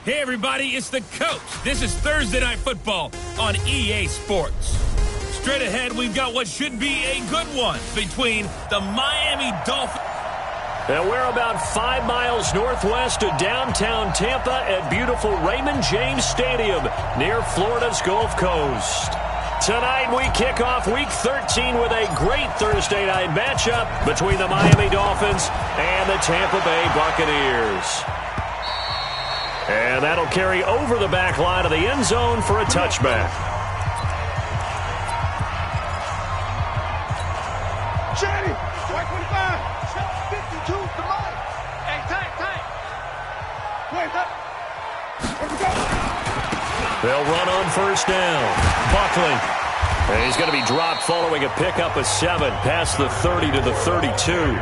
Hey, everybody, it's the coach. This is Thursday Night Football on EA Sports. Straight ahead, we've got what should be a good one between the Miami Dolphins. And we're about 5 miles northwest of downtown Tampa at beautiful Raymond James Stadium near Florida's Gulf Coast. Tonight, we kick off Week 13 with a great Thursday night matchup between the Miami Dolphins and the Tampa Bay Buccaneers. And that'll carry over the back line of the end zone for a touchback. Shady, 125, 52 to Mike. Hey, tank. Wait up. They'll run on first down. Buckley. And he's going to be dropped following a pickup of 7 past the 30 to the 32.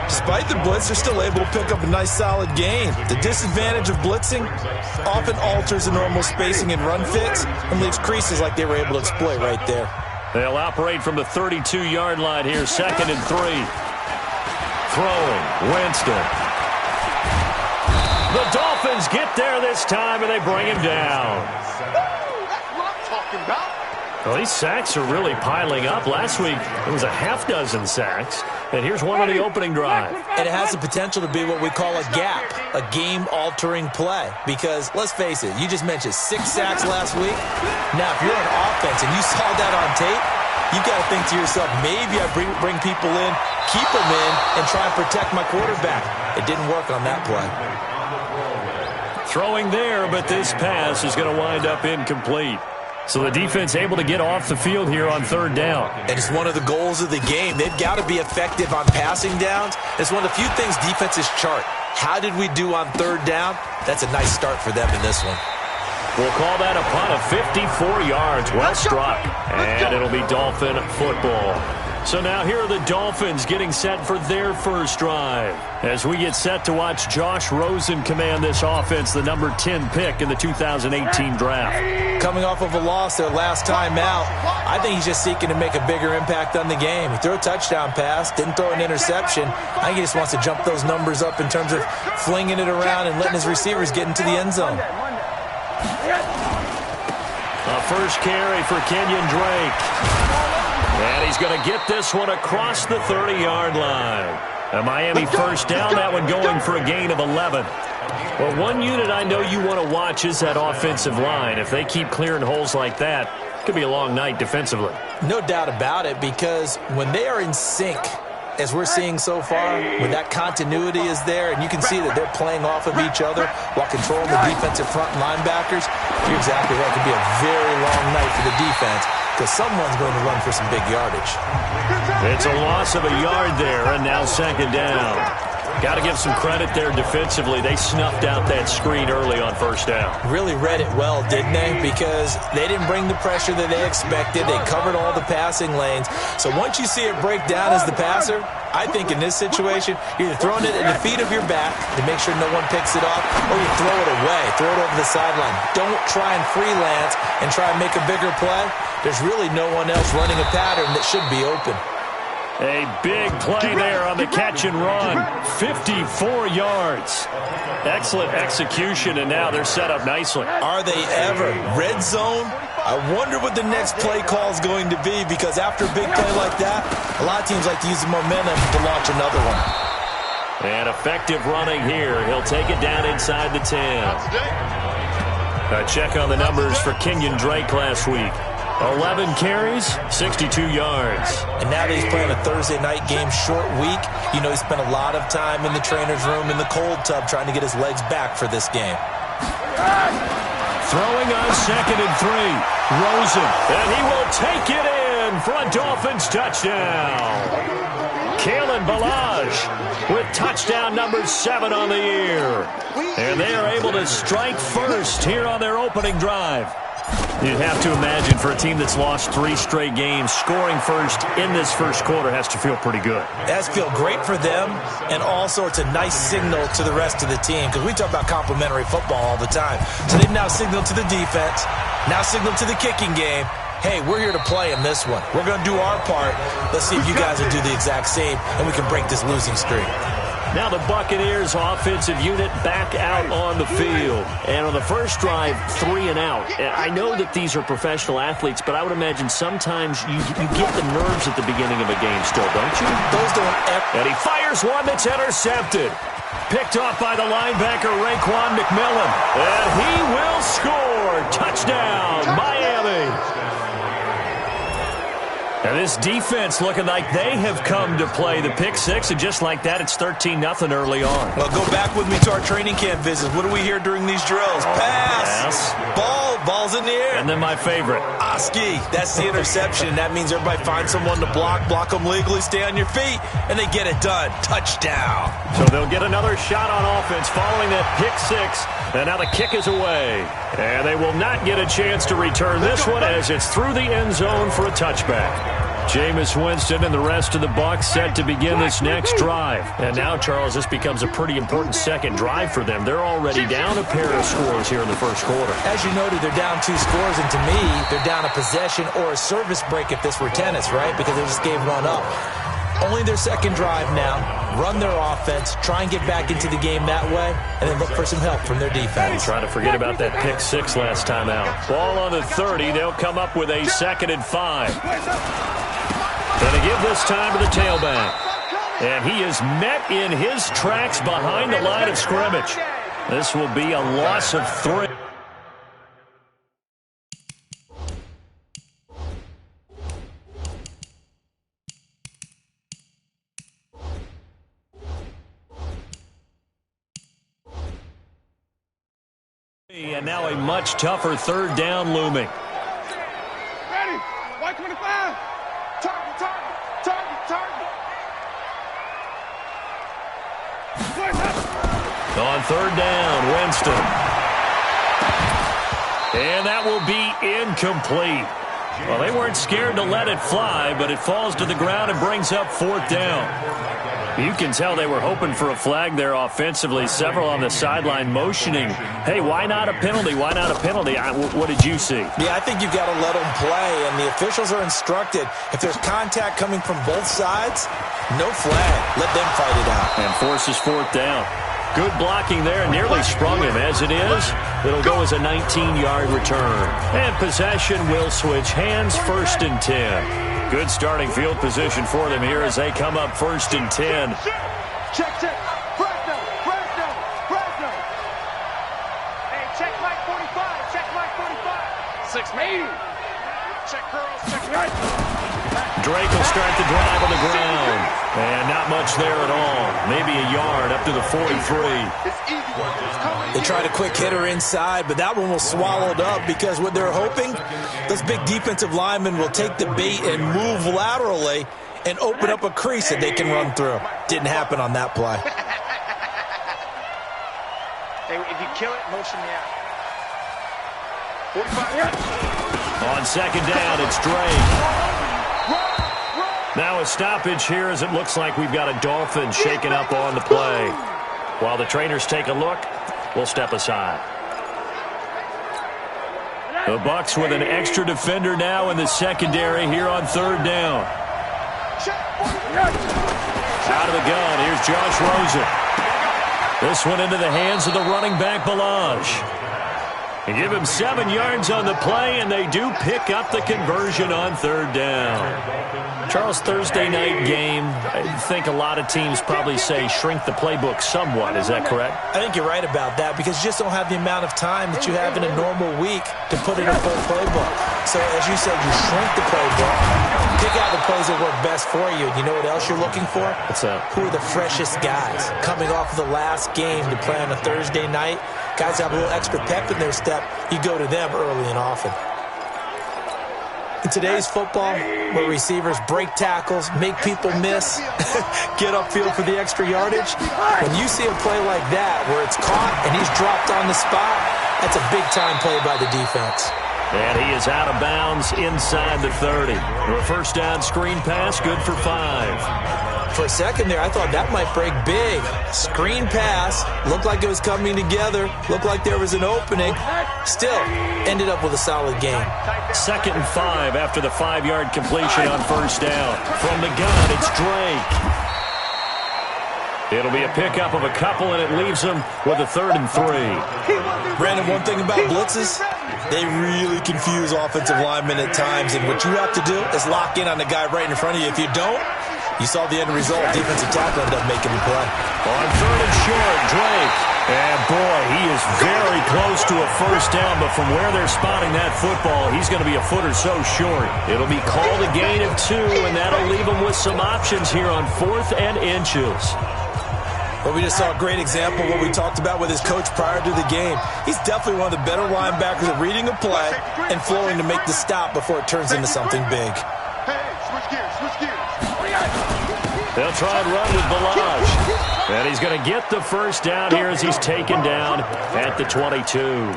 Despite the blitz, they're still able to pick up a nice solid gain. The disadvantage of blitzing often alters the normal spacing and run fits and leaves creases like they were able to exploit right there. They'll operate from the 32-yard line here, 2nd and 3. Throwing, Winston. The Dolphins get there this time, and they bring him down. That's what I'm talking about. Well, these sacks are really piling up. Last week, it was a half-dozen sacks. And here's one on the opening drive. And it has the potential to be what we call a gap, a game-altering play. Because, let's face it, you just mentioned 6 sacks last week. Now, if you're on offense and you saw that on tape, you've got to think to yourself, maybe I bring people in, keep them in, and try and protect my quarterback. It didn't work on that play. Throwing there, but this pass is going to wind up incomplete. So the defense able to get off the field here on 3rd down. And it's one of the goals of the game. They've got to be effective on passing downs. It's one of the few things defenses chart. How did we do on 3rd down? That's a nice start for them in this one. We'll call that a punt of 54 yards. Well struck. And it'll be Dolphin football. So now here are the Dolphins getting set for their first drive. As we get set to watch Josh Rosen command this offense, the number 10 pick in the 2018 draft. Coming off of a loss their last time out, I think he's just seeking to make a bigger impact on the game. He threw a touchdown pass, didn't throw an interception. I think he just wants to jump those numbers up in terms of flinging it around and letting his receivers get into the end zone. A first carry for Kenyon Drake. And he's going to get this one across the 30-yard line. A Miami first down, that one going for a gain of 11. Well, one unit I know you want to watch is that offensive line. If they keep clearing holes like that, it could be a long night defensively. No doubt about it, because when they are in sync, as we're seeing so far, when that continuity is there, and you can see that they're playing off of each other while controlling the defensive front linebackers, you're exactly right. It could be a very long night for the defense, because someone's going to run for some big yardage. It's a loss of a yard there, and now 2nd down. Got to give some credit there defensively. They snuffed out that screen early on first down. Really read it well, didn't they? Because they didn't bring the pressure that they expected. They covered all the passing lanes. So once you see it break down as the passer, I think in this situation, you're either throwing it in the feet of your back to make sure no one picks it off, or you throw it away, throw it over the sideline. Don't try and freelance and try and make a bigger play. There's really no one else running a pattern that should be open. A big play there on the catch and run. 54 yards. Excellent execution, and now they're set up nicely. Are they ever? Red zone? I wonder what the next play call is going to be, because after a big play like that, a lot of teams like to use the momentum to launch another one. And effective running here. He'll take it down inside the 10. A check on the numbers for Kenyon Drake last week. 11 carries, 62 yards. And now that he's playing a Thursday night game, short week, you know he spent a lot of time in the trainer's room in the cold tub trying to get his legs back for this game. Throwing on 2nd and 3. Rosen, and he will take it in for a Dolphins touchdown. Kalen Ballage with touchdown number 7 on the year. And they are able to strike first here on their opening drive. You'd have to imagine for a team that's lost 3 straight games, scoring first in this first quarter has to feel pretty good. It has to feel great for them, and also it's a nice signal to the rest of the team because we talk about complementary football all the time. So they've now signaled to the defense, now signaled to the kicking game, hey, we're here to play in this one. We're going to do our part. Let's see if you guys will do the exact same, and we can break this losing streak. Now the Buccaneers offensive unit back out on the field. And on the first drive, 3 and out. I know that these are professional athletes, but I would imagine sometimes you get the nerves at the beginning of a game still, don't you? Those don't ever. And he fires one that's intercepted. Picked off by the linebacker, Raekwon McMillan. And he will score. Touchdown, Miami. And this defense looking like they have come to play. The pick 6, and just like that, it's 13-0 early on. Well, go back with me to our training camp visits. What do we hear during these drills? Pass. Ball's in the air. And then my favorite. Oski. That's the interception. That means everybody finds someone to block them legally, stay on your feet, and they get it done. Touchdown. So they'll get another shot on offense following that pick 6. And now the kick is away. And they will not get a chance to return this one as it's through the end zone for a touchback. Jameis Winston and the rest of the Bucs set to begin this next drive. And now, Charles, this becomes a pretty important second drive for them. They're already down a pair of scores here in the first quarter. As you noted, they're down 2 scores, and to me, they're down a possession or a service break if this were tennis, right? Because they just gave one up. Only their second drive now. Run their offense, try and get back into the game that way, and then look for some help from their defense. Try to forget about that pick 6 last time out. Ball on the 30. They'll come up with a 2nd and 5. Going to give this time to the tailback. And he is met in his tracks behind the line of scrimmage. This will be a loss of 3. And now a much tougher 3rd down looming. Ready? White 25. Target. On 3rd down, Winston. And that will be incomplete. Well, they weren't scared to let it fly, but it falls to the ground and brings up 4th down. You can tell they were hoping for a flag there offensively. Several on the sideline motioning, hey, why not a penalty? Why not a penalty? What did you see? Yeah, I think you've got to let them play, and the officials are instructed. If there's contact coming from both sides, no flag. Let them fight it out. And forces 4th down. Good blocking there, nearly sprung him. As it is, it'll go as a 19-yard return. And possession will switch hands, 1st and 10. Good starting field position for them here as they come up 1st and 10. Check. Fresno. Hey, check Mike 45. 680. Check girls. Check right. Drake will start the drive on the ground. And not much there at all. Maybe a yard up to the 43. They tried a quick hitter inside, but that one was swallowed up because what they're hoping, those big defensive linemen will take the bait and move laterally and open up a crease that they can run through. Didn't happen on that play. Hey, if you kill it, motion me out. 45 yards. On 2nd down, it's Drake. Now a stoppage here as it looks like we've got a Dolphin shaken up on the play. While the trainers take a look, we'll step aside. The Bucs with an extra defender now in the secondary here on 3rd down. Out of the gun, here's Josh Rosen. This one into the hands of the running back, Balaj. They give him 7 yards on the play, and they do pick up the conversion on 3rd down. Charles, Thursday night game, I think a lot of teams probably say shrink the playbook somewhat. Is that correct? I think you're right about that because you just don't have the amount of time that you have in a normal week to put in a full playbook. So, as you said, you shrink the playbook, pick out the plays that work best for you. You know what else you're looking for? What's that? Who are the freshest guys coming off of the last game to play on a Thursday night? Guys have a little extra pep in their step. You go to them early and often. In today's football, where receivers break tackles, make people miss, get upfield for the extra yardage, when you see a play like that where it's caught and he's dropped on the spot, that's a big-time play by the defense. And he is out of bounds inside the 30. A first down screen pass, good for 5. For a second there, I thought that might break big. Screen pass, looked like it was coming together, looked like there was an opening. Still, ended up with a solid game. 2nd and 5 after the 5-yard completion on first down. From the gun, it's Drake. It'll be a pickup of a couple, and it leaves them with a 3rd and 3. Brandon, one thing about blitzes, they really confuse offensive linemen at times, and what you have to do is lock in on the guy right in front of you. If you don't, you saw the end result. Defensive tackle ended up making the play. On 3rd and short, Drake. And boy, he is very close to a first down, but from where they're spotting that football, he's going to be a foot or so short. It'll be called a gain of 2, and that'll leave him with some options here on 4th and inches. Well, we just saw a great example of what we talked about with his coach prior to the game. He's definitely one of the better linebackers at reading a play and flowing to make the stop before it turns into something big. Switch gears. They'll try and run with Balaj. And he's going to get the first down here as he's taken down at the 22.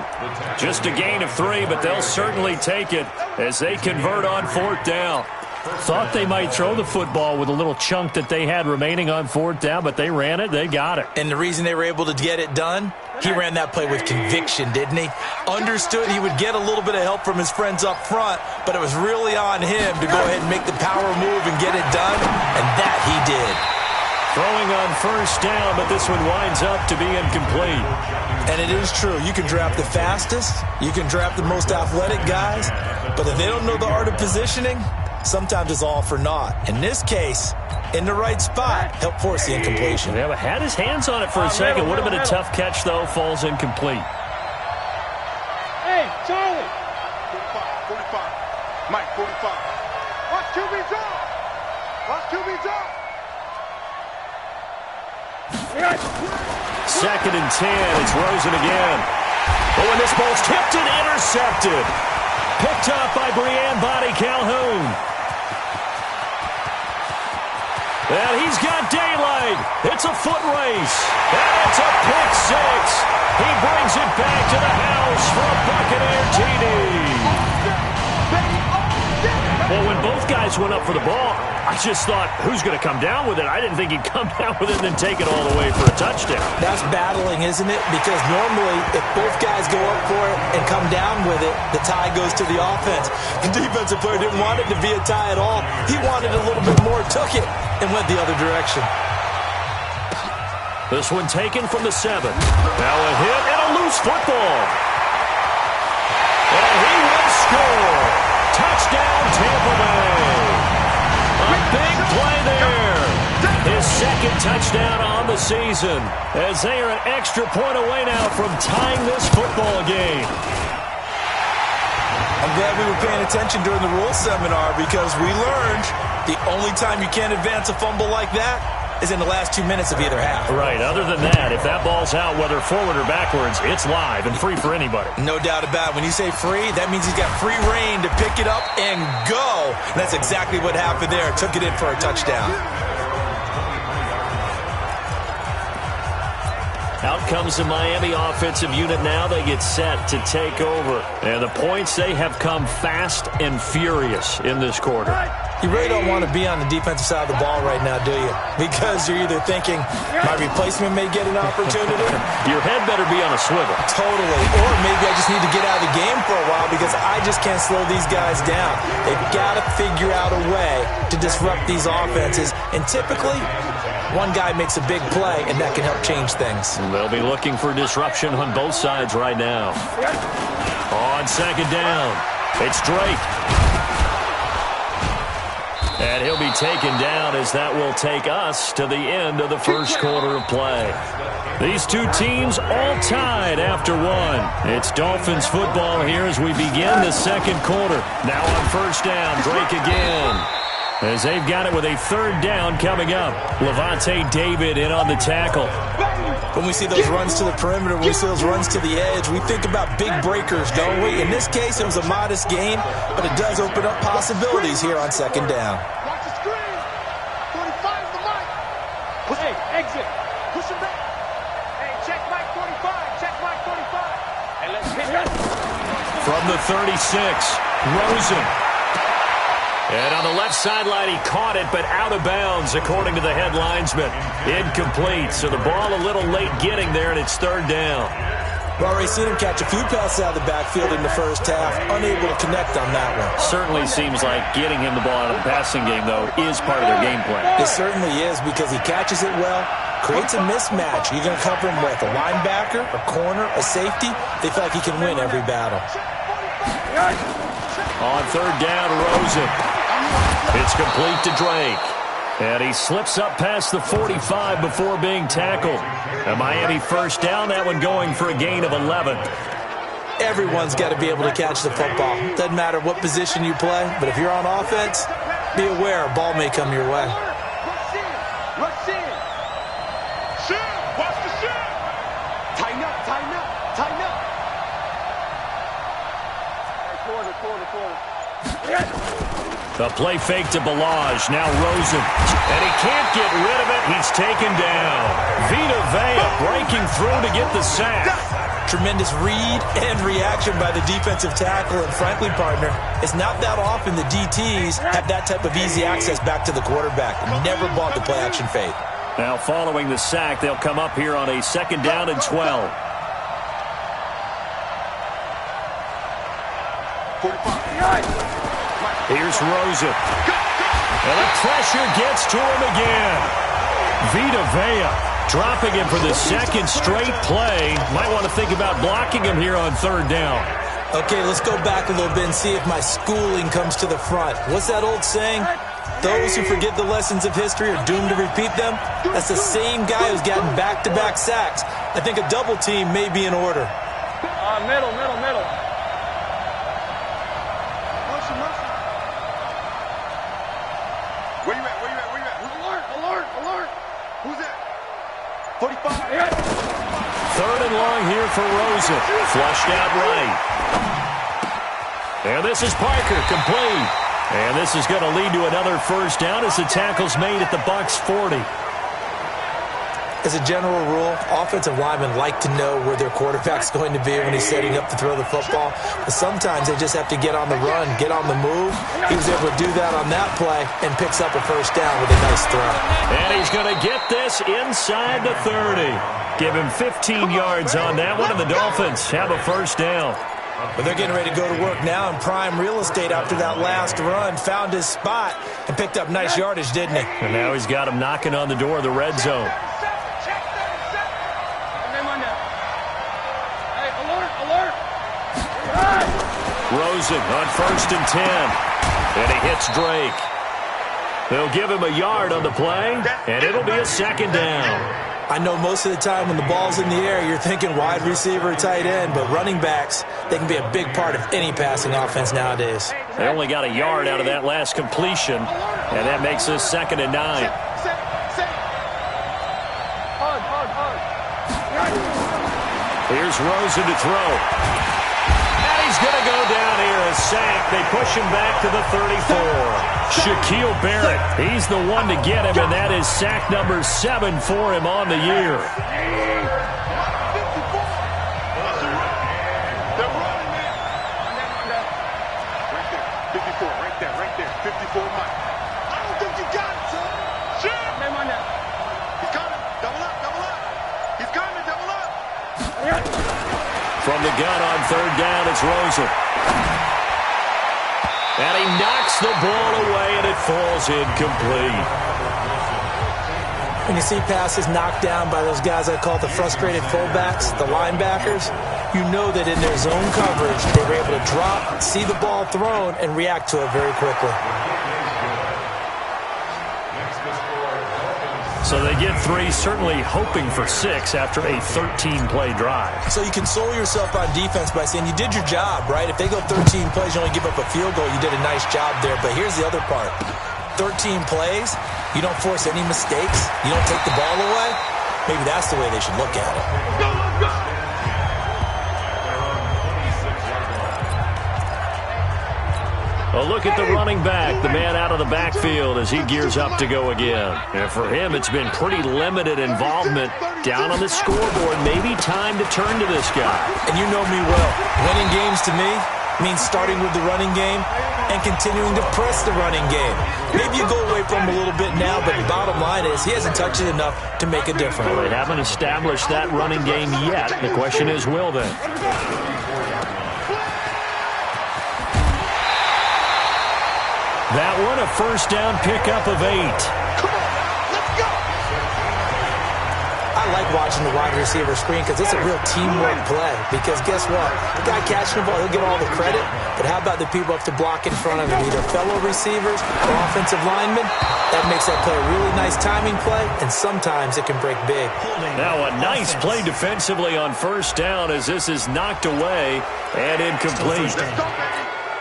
Just a gain of 3, but they'll certainly take it as they convert on 4th down. Thought they might throw the football with a little chunk that they had remaining on 4th down, but they ran it, they got it. And the reason they were able to get it done, he ran that play with conviction, didn't he? Understood he would get a little bit of help from his friends up front, but it was really on him to go ahead and make the power move and get it done, and that he did. Throwing on first down, but this one winds up to be incomplete. And it is true. You can draft the fastest, you can draft the most athletic guys, but if they don't know the art of positioning, sometimes it's all for naught. In this case, in the right spot, helped force the incompletion. Yeah, but had his hands on it for a second. Would have been a tough catch, though. Falls incomplete. Hey, Charlie. 45. Mike, 45. Watch QB's off. Watch QB's off. 2nd and 10. It's Rosen again. Oh, and this ball's tipped and intercepted. Picked up by Brianne Body Calhoun. And he's got daylight. It's a foot race. And it's a pick 6. He brings it back to the house for a Buccaneer TD. Well, when both guys went up for the ball, I just thought, who's going to come down with it? I didn't think he'd come down with it and then take it all the way for a touchdown. That's battling, isn't it? Because normally, if both guys go up for it and come down with it, the tie goes to the offense. The defensive player didn't want it to be a tie at all. He wanted a little bit more, took it, and went the other direction. This one taken from the 7. Now a hit and a loose football. And he will score. Touchdown, Tampa Bay. A big play there. His 2nd touchdown on the season as they are an extra point away now from tying this football game. I'm glad we were paying attention during the rules seminar because we learned the only time you can't advance a fumble like that is in the last 2 minutes of either half. Right. Other than that, if that ball's out, whether forward or backwards, it's live and free for anybody. No doubt about it. When you say free, that means he's got free reign to pick it up and go. And that's exactly what happened there. Took it in for a touchdown. Out comes the Miami offensive unit now. They get set to take over. And the points, they have come fast and furious in this quarter. You really don't want to be on the defensive side of the ball right now, do you? Because you're either thinking, my replacement may get an opportunity. Your head better be on a swivel. Totally. Or maybe I just need to get out of the game for a while because I just can't slow these guys down. They've got to figure out a way to disrupt these offenses. And typically, one guy makes a big play, and that can help change things. They'll be looking for disruption on both sides right now. On 2nd down, it's Drake. And he'll be taken down as that will take us to the end of the first quarter of play. These two teams all tied after 1. It's Dolphins football here as we begin the 2nd quarter. Now on first down, Drake again. As they've got it with a 3rd down coming up. Levante David in on the tackle. When we see those runs to the perimeter, when we see those runs to the edge, we think about big breakers, don't we? In this case, it was a modest gain, but it does open up possibilities here on 2nd down. Watch the screen. 45 the mic. Hey, exit. Push him back. Hey, check mic 45. Check mic 45. Hey, let's pick up. from the 36. Rosen. And on the left sideline, he caught it, but out of bounds, according to the head linesman. Incomplete, so the ball a little late getting there, and it's third down. Well, we've seen him catch a few passes out of the backfield in the first half, unable to connect on that one. Certainly seems like getting him the ball out of the passing game, though, is part of their game plan. It certainly is, because he catches it well, creates a mismatch. You're going to cover him with a linebacker, a corner, a safety. They feel like he can win every battle. On third down, Rosen. It's complete to Drake. And he slips up past the 45 before being tackled. A Miami first down, that one going for a gain of 11. Everyone's got to be able to catch the football. Doesn't matter what position you play, but if you're on offense, be aware a ball may come your way. Rush in. Shoot. Watch the shoot. Tighten up, tighten up, tighten up. Corner. The play fake to Balaj. Now Rosen. And he can't get rid of it. He's taken down. Vita Vea breaking through to get the sack. Tremendous read and reaction by the defensive tackle. And frankly, partner, it's not that often the DTs have that type of easy access back to the quarterback. Never bought the play action fade. Now following the sack, they'll come up here on a second down and 12. 45. Here's Rosen. And the pressure gets to him again. Vita Vea dropping him for the second straight play. Might want to think about blocking him here on third down. Okay, let's go back a little bit and see if my schooling comes to the front. What's that old saying? Those who forget the lessons of history are doomed to repeat them. That's the same guy who's gotten back-to-back sacks. I think a double team may be in order. Middle. Where you at? Alert. Who's that? 45. Third and long here for Rosen. Flushed out right. And this is Parker, complete. And this is going to lead to another first down as the tackle's made at the Bucs 40. As a general rule, offensive linemen like to know where their quarterback's going to be when he's setting up to throw the football. But sometimes they just have to get on the run, get on the move. He was able to do that on that play and picks up a first down with a nice throw. And he's going to get this inside the 30. Give him 15 yards on that one, and the Dolphins have a first down. But they're getting ready to go to work now in prime real estate after that last run. Found his spot and picked up nice yardage, didn't he? And now he's got him knocking on the door of the red zone. Rosen on first and 10. And he hits Drake. They'll give him a yard on the play, and it'll be a second down. I know most of the time when the ball's in the air, you're thinking wide receiver, tight end, but running backs, they can be a big part of any passing offense nowadays. They only got a yard out of that last completion, and that makes this second and 9. Here's Rosen to throw. And he's going to go down here, a sack. They push him back to the 34. Shaquille Barrett, he's the one to get him, and that is sack number 7 for him on the year. From the gun on third down, it's Rosen. And he knocks the ball away, and it falls incomplete. When you see passes knocked down by those guys I call the frustrated fullbacks, the linebackers, you know that in their zone coverage, they were able to drop, see the ball thrown, and react to it very quickly. So they get 3, certainly hoping for 6 after a 13-play drive. So you console yourself on defense by saying you did your job, right? If they go 13 plays, you only give up a field goal, you did a nice job there. But here's the other part. 13 plays, you don't force any mistakes, you don't take the ball away. Maybe that's the way they should look at it. A look at the running back, the man out of the backfield as he gears up to go again. And for him, it's been pretty limited involvement down on the scoreboard. Maybe time to turn to this guy. And you know me well. Winning games to me means starting with the running game and continuing to press the running game. Maybe you go away from him a little bit now, but the bottom line is he hasn't touched it enough to make a difference. Well, they haven't established that running game yet. The question is, will they? That one, a first down pickup of 8. I like watching the wide receiver screen because it's a real teamwork play. Because guess what? The guy catching the ball, he'll get all the credit. But how about the people up to block in front of him, either fellow receivers or offensive linemen? That makes that play a really nice timing play, and sometimes it can break big. Now a nice play defensively on first down as this is knocked away and incomplete.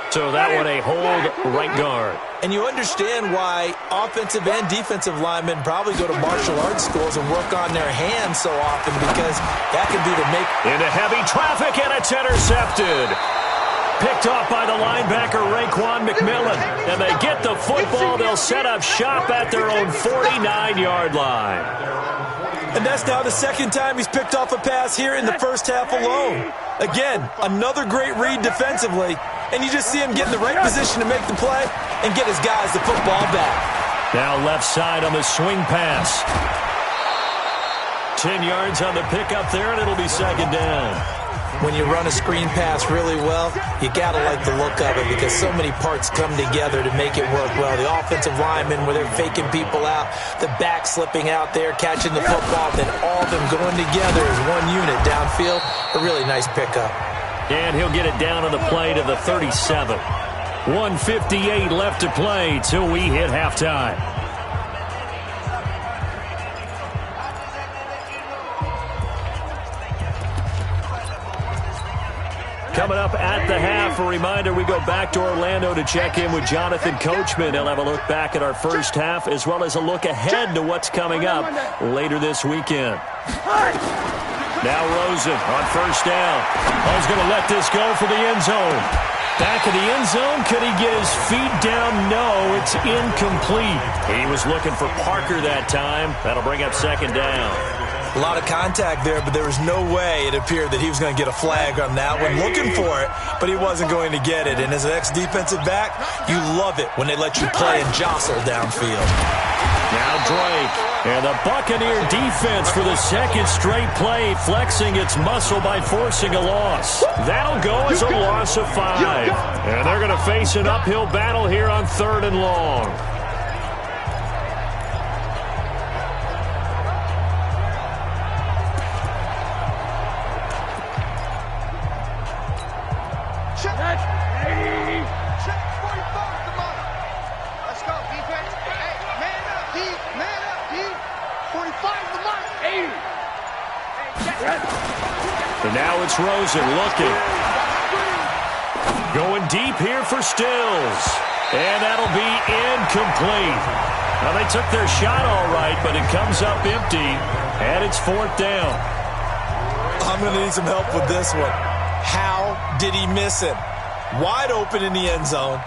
So that one a hold right guard. And you understand why offensive and defensive linemen probably go to martial arts schools and work on their hands so often, because that can be the make. Into heavy traffic, and it's intercepted. Picked off by the linebacker, Raekwon McMillan. And they get the football. They'll set up shop at their own 49-yard line. And that's now the second time he's picked off a pass here in the first half alone. Again, another great read defensively. And you just see him get in the right position to make the play and get his guys the football back. Now left side on the swing pass. 10 yards on the pickup there, and it'll be second down. When you run a screen pass really well, you got to like the look of it because so many parts come together to make it work well. The offensive linemen, where they're faking people out, the back slipping out there, catching the football, then all of them going together as one unit downfield. A really nice pickup. And he'll get it down on the play to the 37. 1:58 left to play till we hit halftime. Coming up at the half, a reminder, we go back to Orlando to check in with Jonathan Coachman. He'll have a look back at our first half as well as a look ahead to what's coming up later this weekend. Now Rosen on first down. He's going to let this go for the end zone. Back of the end zone. Could he get his feet down? No, it's incomplete. He was looking for Parker that time. That'll bring up second down. A lot of contact there, but there was no way it appeared that he was going to get a flag on that one. Looking for it, but he wasn't going to get it. And as an ex-defensive back, you love it when they let you play and jostle downfield. Now Drake, and the Buccaneer defense for the second straight play, flexing its muscle by forcing a loss. That'll go as a loss of 5. And they're going to face an uphill battle here on 3rd and long. And now it's Rosen looking. Going deep here for Stills. And that'll be incomplete. Now, they took their shot all right, but it comes up empty. And it's 4th down. I'm going to need some help with this one. How did he miss it? Wide open in the end zone.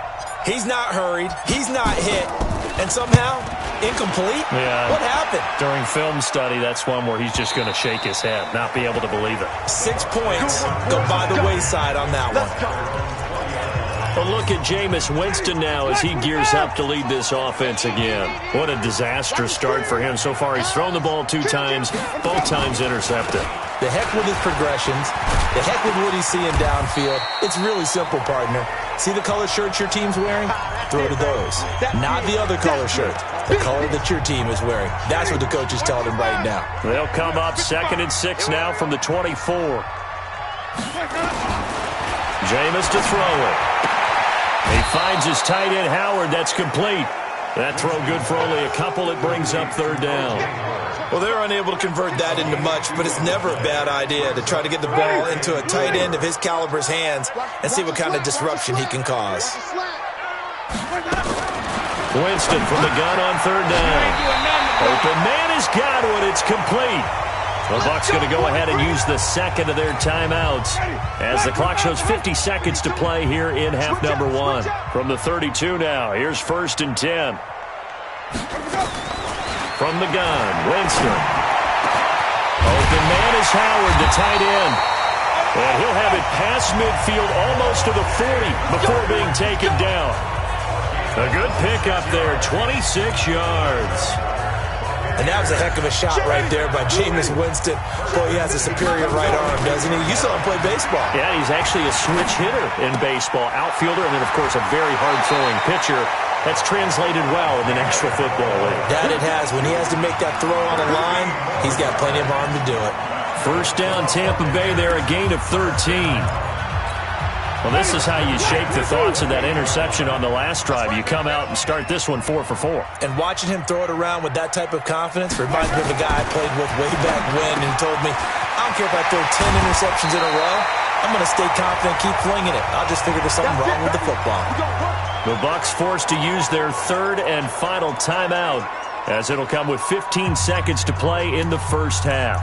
He's not hurried. He's not hit. And somehow, incomplete? Yeah. What happened? During film study, that's one where he's just going to shake his head, not be able to believe it. 6 points go by the wayside on that one. A look at Jameis Winston now as he gears up to lead this offense again. What a disastrous start for him. So far, he's thrown the ball 2 times, both times intercepted. The heck with his progressions. The heck with what he's seeing downfield. It's really simple, partner. See the color shirts your team's wearing? Throw to those. Not the other color shirt. The color that your team is wearing. That's what the coach is telling him right now. They'll come up 2nd and 6 now from the 24. Jameis to throw it. He finds his tight end, Howard. That's complete. That throw good for only a couple. It brings up 3rd down. Well, they're unable to convert that into much, but it's never a bad idea to try to get the ball into a tight end of his caliber's hands and see what kind of disruption he can cause. Winston from the gun on 3rd down. Open man is Godwin. It's complete. The Bucs going to go ahead and use the second of their timeouts as the clock shows 50 seconds to play here in half number 1. From the 32 now, here's 1st and 10. From the gun, Winston. Open man is Howard, the tight end. And he'll have it past midfield, almost to the 40, before being taken down. A good pickup there, 26 yards. And that was a heck of a shot right there by Jameis Winston. Boy, he has a superior right arm, doesn't he? You saw him play baseball. Yeah, he's actually a switch hitter in baseball. Outfielder, and then, of course, a very hard-throwing pitcher. That's translated well in the National Football League. That it has. When he has to make that throw on a line, he's got plenty of arm to do it. First down, Tampa Bay there, a gain of 13. Well, this is how you shake the thoughts of that interception on the last drive. You come out and start this one 4 for 4. And watching him throw it around with that type of confidence reminds me of a guy I played with way back when, and he told me, I don't care if I throw 10 interceptions in a row. I'm going to stay confident, keep flinging it. I'll just figure there's something wrong with the football. The Bucs forced to use their third and final timeout, as it'll come with 15 seconds to play in the first half.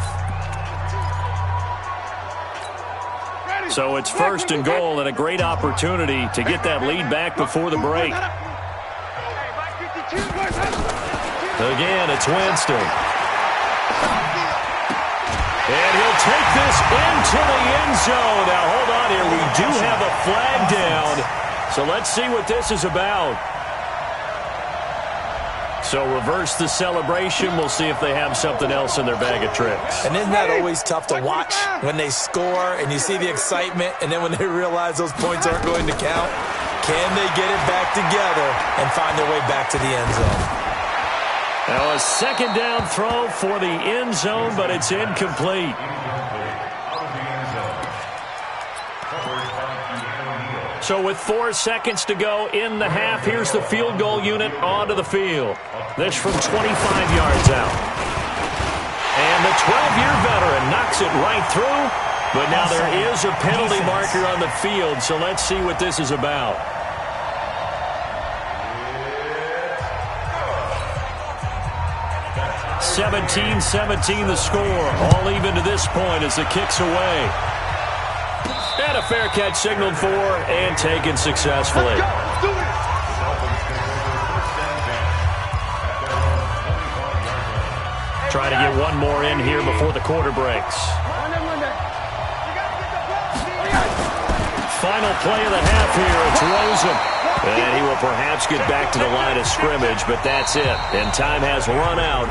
So it's first and goal, and a great opportunity to get that lead back before the break. Again, it's Winston. And he'll take this into the end zone. Now, hold on here. We do have a flag down. So let's see what this is about. So reverse the celebration. We'll see if they have something else in their bag of tricks. And isn't that always tough to watch when they score and you see the excitement, and then when they realize those points aren't going to count? Can they get it back together and find their way back to the end zone? Now a second down throw for the end zone, but it's incomplete. So with 4 seconds to go in the half, here's the field goal unit onto the field. This from 25 yards out. And the 12-year veteran knocks it right through, but now there is a penalty marker on the field, so let's see what this is about. (17-17) the score. All even to this point as the kick's away. And a fair catch signaled for and taken successfully. Trying to get one more in here before the quarter breaks. Final play of the half here. It's Rosen. And he will perhaps get back to the line of scrimmage, but that's it. And time has run out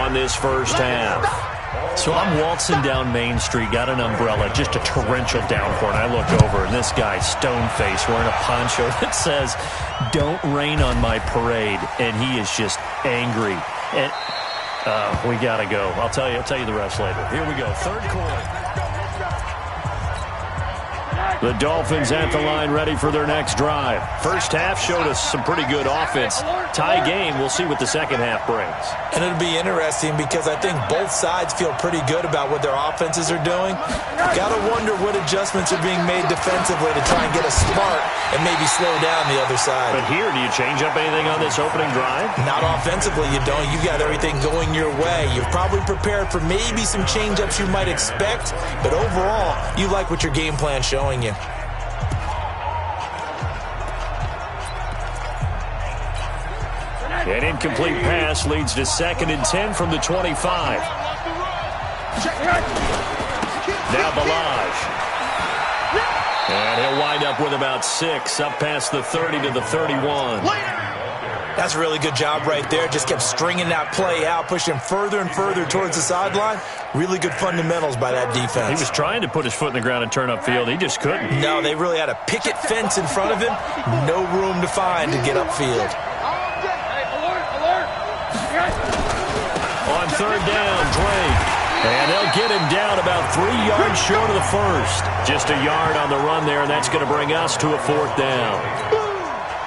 on this first half. So I'm waltzing down Main Street, got an umbrella, just a torrential downpour, and I look over, and this guy, stone-faced, wearing a poncho that says, "Don't rain on my parade," and he is just angry. And we got to go. I'll tell you the rest later. Here we go, third quarter. The Dolphins at the line, ready for their next drive. First half showed us some pretty good offense. Tie game, we'll see what the second half brings. And it'll be interesting because I think both sides feel pretty good about what their offenses are doing. Got to wonder what adjustments are being made defensively to try and get a spark and maybe slow down the other side. But here, do you change up anything on this opening drive? Not offensively, you don't. You've got everything going your way. You've probably prepared for maybe some change-ups you might expect, but overall, you like what your game plan's showing you. An incomplete pass leads to 2nd and 10 from the 25. Now Balaj. And he'll wind up with about 6, up past the 30 to the 31. That's a really good job right there. Just kept stringing that play out, pushing further and further towards the sideline. Really good fundamentals by that defense. He was trying to put his foot in the ground and turn upfield. He just couldn't. No, they really had a picket fence in front of him. No room to find to get upfield. On third down, Drake. And they'll get him down about 3 yards short of the first. Just a yard on the run there, and that's going to bring us to a 4th down.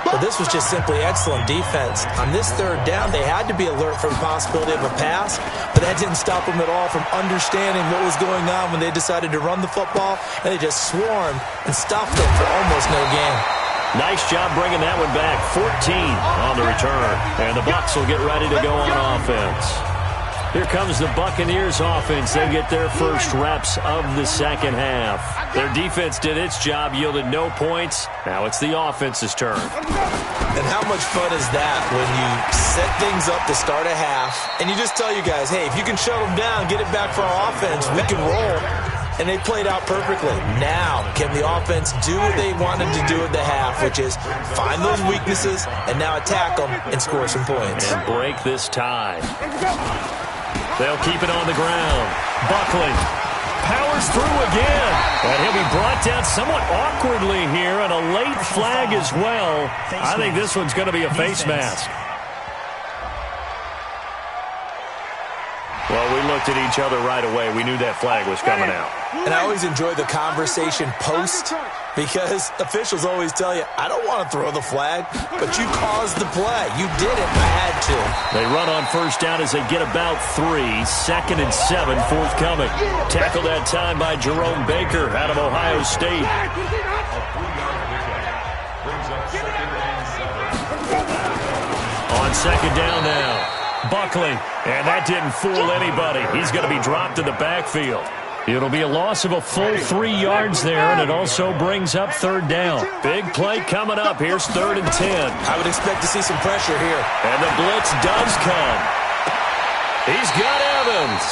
Well, this was just simply excellent defense. On this third down, they had to be alert for the possibility of a pass, but that didn't stop them at all from understanding what was going on when they decided to run the football, and they just swarmed and stopped them for almost no gain. Nice job bringing that one back. 14 on the return. And the Bucs will get ready to go on offense. Here comes the Buccaneers offense. They get their first reps of the second half. Their defense did its job, yielded no points. Now it's the offense's turn. And how much fun is that when you set things up to start a half and you just tell you guys, hey, if you can shut them down, get it back for our offense, we can roll. and they played out perfectly. Now, can the offense do what they wanted to do at the half, which is find those weaknesses and now attack them and score some points. And break this tie. They'll keep it on the ground. Buckley powers through again. And he'll be brought down somewhat awkwardly here, and a late flag as well. I think this one's going to be a face mask. Well, we looked at each other right away. We knew that flag was coming out. And I always enjoy the conversation post, because officials always tell you, I don't want to throw the flag, but you caused the play. You did it. I had to. They run on first down as they get about 3. 2nd and 7 forthcoming. Tackled that time by Jerome Baker out of Ohio State. On 2nd down now. Buckley, and that didn't fool anybody. He's going to be dropped in the backfield. It'll be a loss of a full 3 yards there, and it also brings up 3rd down. Big play coming up. Here's 3rd and 10. I would expect to see some pressure here. And the blitz does come. He's got Evans.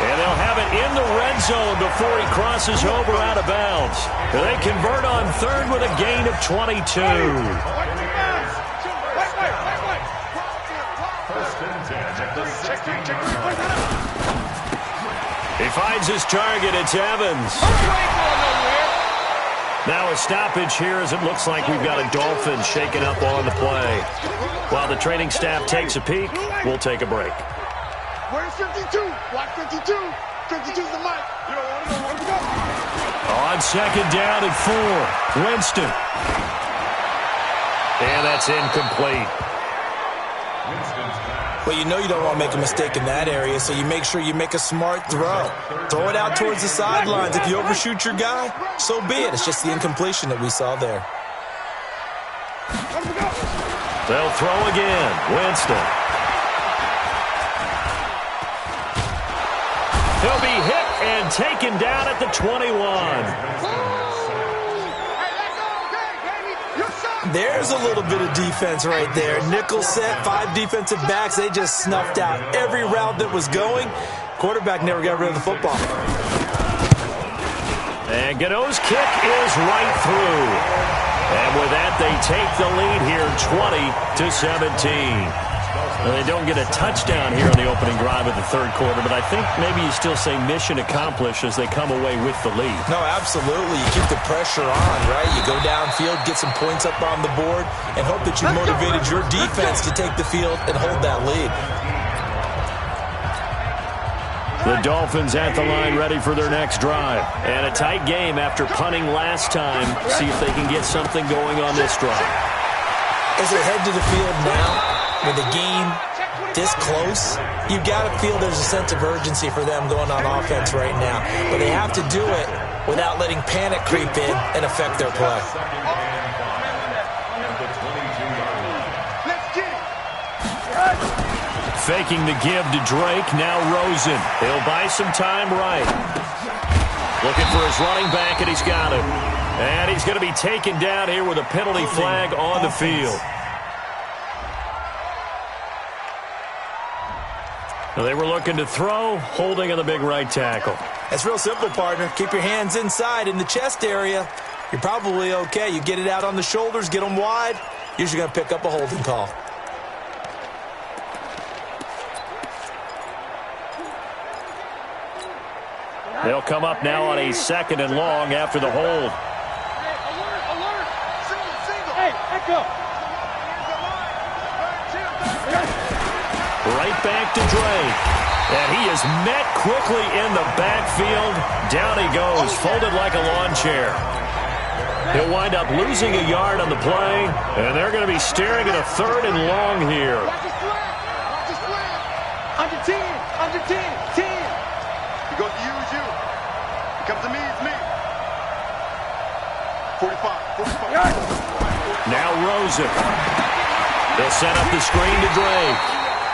And they'll have it in the red zone before he crosses over out of bounds. They convert on 3rd with a gain of 22. He finds his target. It's Evans. Now a stoppage here as it looks like we've got a Dolphin shaken up on the play. While the training staff takes a peek, we'll take a break. Where's 52? Watch 52. 52's the mic. On 2nd down and 4. Winston. And that's incomplete. Well, you know you don't want to make a mistake in that area, so you make sure you make a smart throw. Throw it out towards the sidelines. If you overshoot your guy, so be it. It's just the incompletion that we saw there. They'll throw again. Winston. He'll be hit and taken down at the 21. There's a little bit of defense right there. Nickel set, 5 defensive backs. They just snuffed out every route that was going. Quarterback never got rid of the football. And Gano's kick is right through. And with that, they take the lead here 20-17. Well, they don't get a touchdown here on the opening drive of the 3rd quarter, but I think maybe you still say mission accomplished as they come away with the lead. No, absolutely. You keep the pressure on, right? You go downfield, get some points up on the board, and hope that you motivated your defense to take the field and hold that lead. The Dolphins at the line ready for their next drive. And a tight game after punting last time. See if they can get something going on this drive. As they head to the field now, with the game this close, you got to feel there's a sense of urgency for them going on offense right now. But they have to do it without letting panic creep in and affect their play. Faking the give to Drake, now Rosen. He'll buy some time right. Looking for his running back, and he's got him. And he's going to be taken down here with a penalty flag on the field. They were looking to throw, holding on the big right tackle. It's real simple, partner. Keep your hands inside in the chest area. You're probably okay. You get it out on the shoulders, get them wide. Usually going to pick up a holding call. They'll come up now on a 2nd and long after the hold. Hey, echo. Right back to Drake. And he is met quickly in the backfield. Down he goes, folded like a lawn chair. He'll wind up losing a yard on the play, and they're going to be staring at a 3rd and long here. Watch his flag. Watch his flag. Under 10. Under 10. 10. He goes to use you. He comes to me. It's me. 45. 45. Now Rosen. They'll set up the screen to Drake.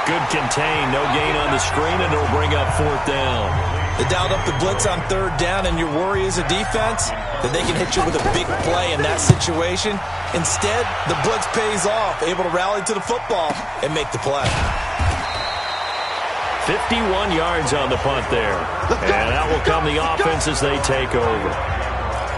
Good contain, no gain on the screen, and it'll bring up 4th down. They dialed up the blitz on 3rd down, and your worry as a defense that they can hit you with a big play in that situation. Instead, the blitz pays off, able to rally to the football and make the play. 51 yards on the punt there. And out will come the offense as they take over.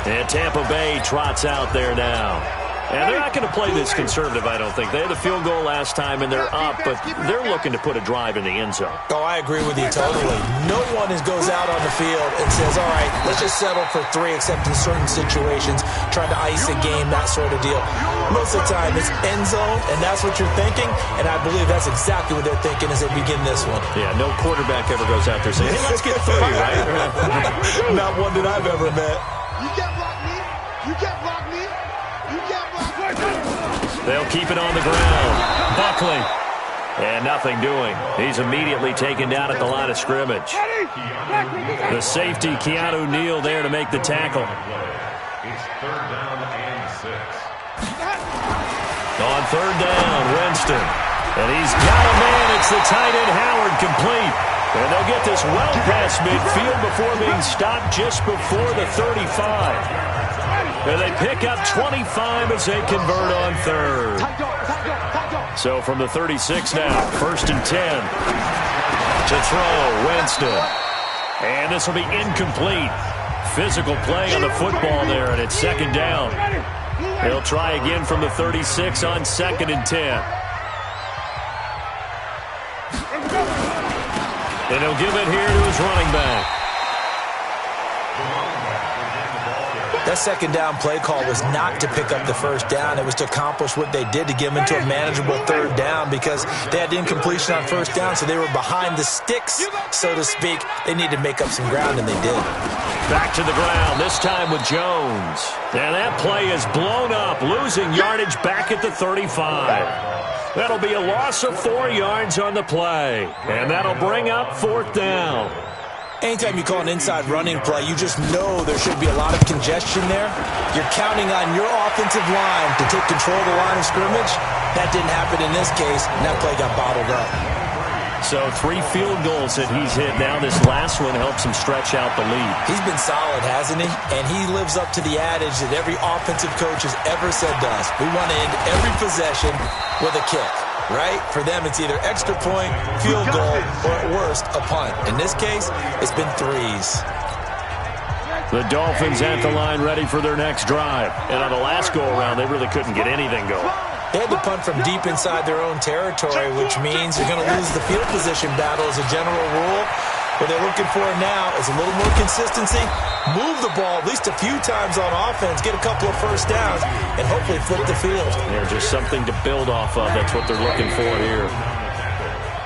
And Tampa Bay trots out there now. And they're not going to play this conservative, I don't think. They had a field goal last time, and they're up, but they're looking to put a drive in the end zone. Oh, I agree with you totally. No one goes out on the field and says, all right, let's just settle for 3, except in certain situations, trying to ice a game, that sort of deal. Most of the time, it's end zone, and that's what you're thinking, and I believe that's exactly what they're thinking as they begin this one. Yeah, no quarterback ever goes out there saying, hey, let's get 3, right? Not one that I've ever met. You can't block me. You can't block me. You can't block me. They'll keep it on the ground. Buckley. And nothing doing. He's immediately taken down at the line of scrimmage. The safety, Keanu Neal, there to make the tackle. It's 3rd down and 6. On 3rd down, Winston. And he's got a man. It's the tight end, Howard, complete. And they'll get this well past midfield before being stopped just before the 35. And they pick up 25 as they convert on 3rd. So from the 36 now, 1st and 10. To throw, Winston. And this will be incomplete. Physical play on the football there, and it's 2nd down. They'll try again from the 36 on 2nd and 10. And he'll give it here to his running back. That 2nd down play call was not to pick up the 1st down. It was to accomplish what they did, to get them into a manageable 3rd down, because they had incompletion on 1st down, so they were behind the sticks, so to speak. They needed to make up some ground, and they did. Back to the ground, this time with Jones. And that play is blown up, losing yardage back at the 35. That'll be a loss of 4 yards on the play, and that'll bring up 4th down. Anytime you call an inside running play, you just know there should be a lot of congestion there. You're counting on your offensive line to take control of the line of scrimmage. That didn't happen in this case, and that play got bottled up. So 3 field goals that he's hit now. This last one helps him stretch out the lead. He's been solid, hasn't he? And he lives up to the adage that every offensive coach has ever said to us. We want to end every possession with a kick. Right? For them, it's either extra point, field goal, or at worst, a punt. In this case, it's been 3s. The Dolphins at the line ready for their next drive. And on the last go-around, they really couldn't get anything going. They had to punt from deep inside their own territory, which means you're going to lose the field position battle as a general rule. What they're looking for now is a little more consistency, move the ball at least a few times on offense, get a couple of 1st downs, and hopefully flip the field. Yeah, just something to build off of. That's what they're looking for here.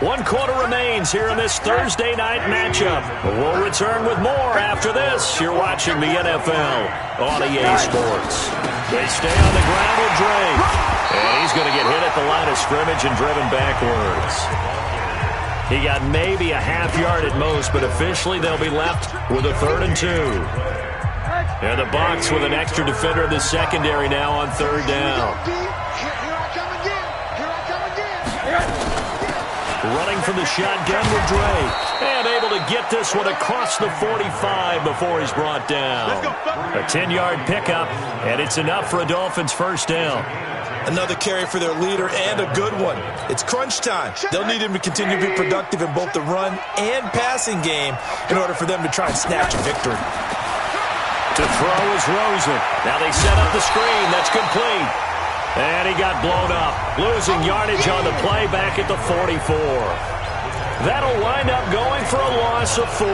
1 quarter remains here in this Thursday night matchup. We'll return with more after this. You're watching the NFL on EA Sports. They stay on the ground with Drake. And he's going to get hit at the line of scrimmage and driven backwards. He got maybe a half yard at most, but officially they'll be left with a 3rd and 2. And the Bucs with an extra defender in the secondary now on 3rd down. Running from the shotgun with Drake. And able to get this one across the 45 before he's brought down. A 10-yard pickup, and it's enough for a Dolphins 1st down. Another carry for their leader, and a good one. It's crunch time. They'll need him to continue to be productive in both the run and passing game in order for them to try and snatch a victory. To throw is Rosen. Now they set up the screen. That's complete. And he got blown up, losing yardage on the play back at the 44. That'll wind up going for a loss of 4.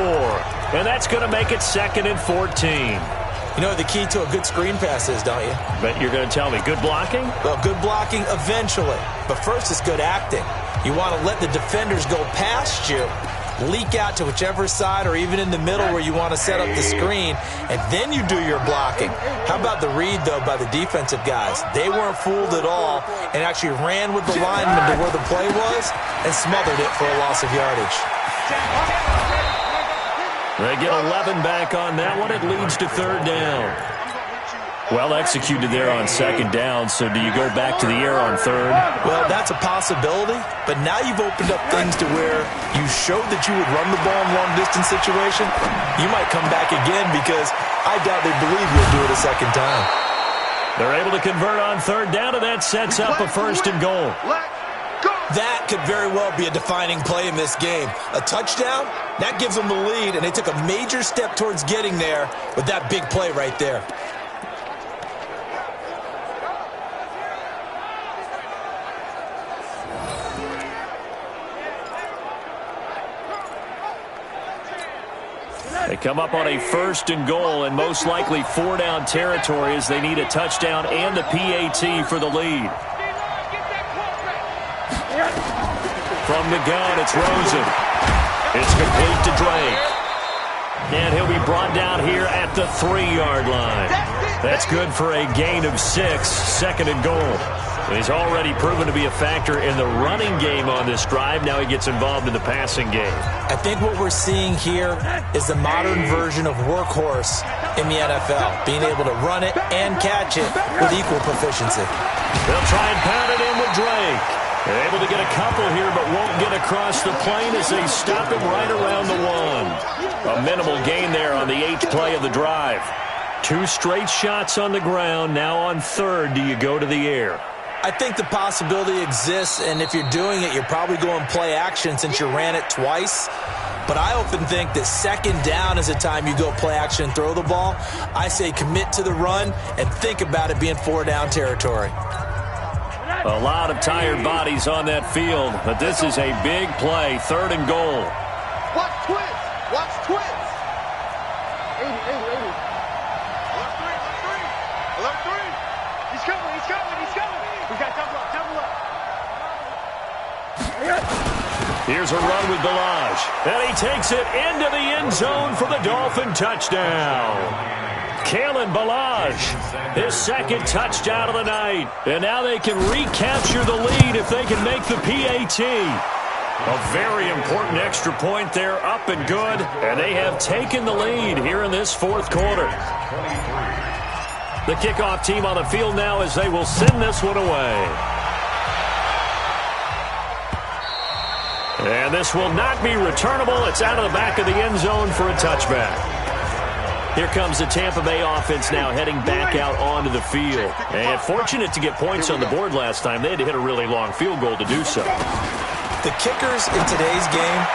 And that's going to make it 2nd and 14. You know what the key to a good screen pass is, don't you? But you're going to tell me, good blocking? Well, good blocking eventually. But first, it's good acting. You want to let the defenders go past you, leak out to whichever side or even in the middle where you want to set up the screen, and then you do your blocking. How about the read, though, by the defensive guys? They weren't fooled at all and actually ran with the lineman to where the play was and smothered it for a loss of yardage. They get 11 back on that one. It leads to 3rd down. Well executed there on 2nd down, so do you go back to the air on 3rd? Well, that's a possibility, but now you've opened up things to where you showed that you would run the ball in long-distance situation. You might come back again because I doubt they believe you'll do it a 2nd time. They're able to convert on 3rd down, and that sets up a 1st and goal. Let go. That could very well be a defining play in this game. A touchdown, that gives them the lead, and they took a major step towards getting there with that big play right there. They come up on a 1st and goal and most likely 4-down territory as they need a touchdown and a PAT for the lead. From the gun, it's Rosen. It's complete to Drake. And he'll be brought down here at the 3-yard line. That's good for a gain of 6, 2nd and goal. He's already proven to be a factor in the running game on this drive. Now he gets involved in the passing game. I think what we're seeing here is the modern version of workhorse in the NFL, being able to run it and catch it with equal proficiency. They'll try and pound it in with Drake. They're able to get a couple here, but won't get across the plane as they stop him right around the 1. A minimal gain there on the 8th play of the drive. 2 straight shots on the ground. Now on 3rd, do you go to the air? I think the possibility exists, and if you're doing it, you're probably going play action since you ran it twice. But I often think that 2nd down is the time you go play action and throw the ball. I say commit to the run and think about it being 4-down territory. A lot of tired bodies on that field, but this is a big play, 3rd and goal. Watch twins. Watch twins. 80. Alert 3. He's coming. We got double up. Here's a run with Balaj. And he takes it into the end zone for the Dolphin touchdown. Kalen Balaj, his 2nd touchdown of the night. And now they can recapture the lead if they can make the PAT. A very important extra point there, up and good. And they have taken the lead here in this 4th quarter. The kickoff team on the field now as they will send this one away. And this will not be returnable. It's out of the back of the end zone for a touchback. Here comes the Tampa Bay offense now heading back out onto the field. And fortunate to get points on the board last time. They had to hit a really long field goal to do so. The kickers in today's game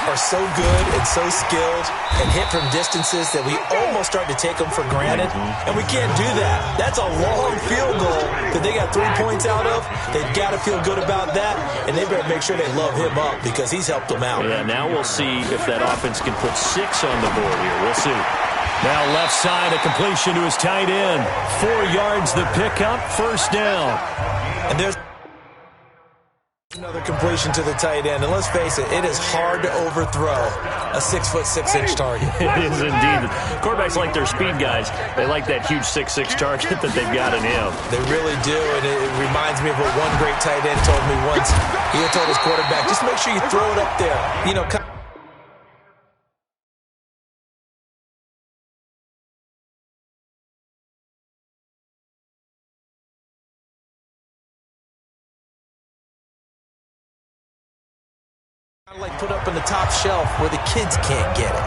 are so good and so skilled and hit from distances that we almost start to take them for granted, and we can't do that. That's a long field goal that they got 3 points out of. They've got to feel good about that, and they better make sure they love him up because he's helped them out. Yeah, now we'll see if that offense can put 6 on the board here. We'll see. Now left side, a completion to his tight end. 4 yards the pickup, 1st down. And there's another completion to the tight end, and let's face it, it is hard to overthrow a 6'6" target. It is indeed. Quarterbacks like their speed guys. They like that huge 6'6" target that they've got in him. They really do, and it reminds me of what one great tight end told me once. He had told his quarterback, just make sure you throw it up there. You know, like put up on the top shelf where the kids can't get it.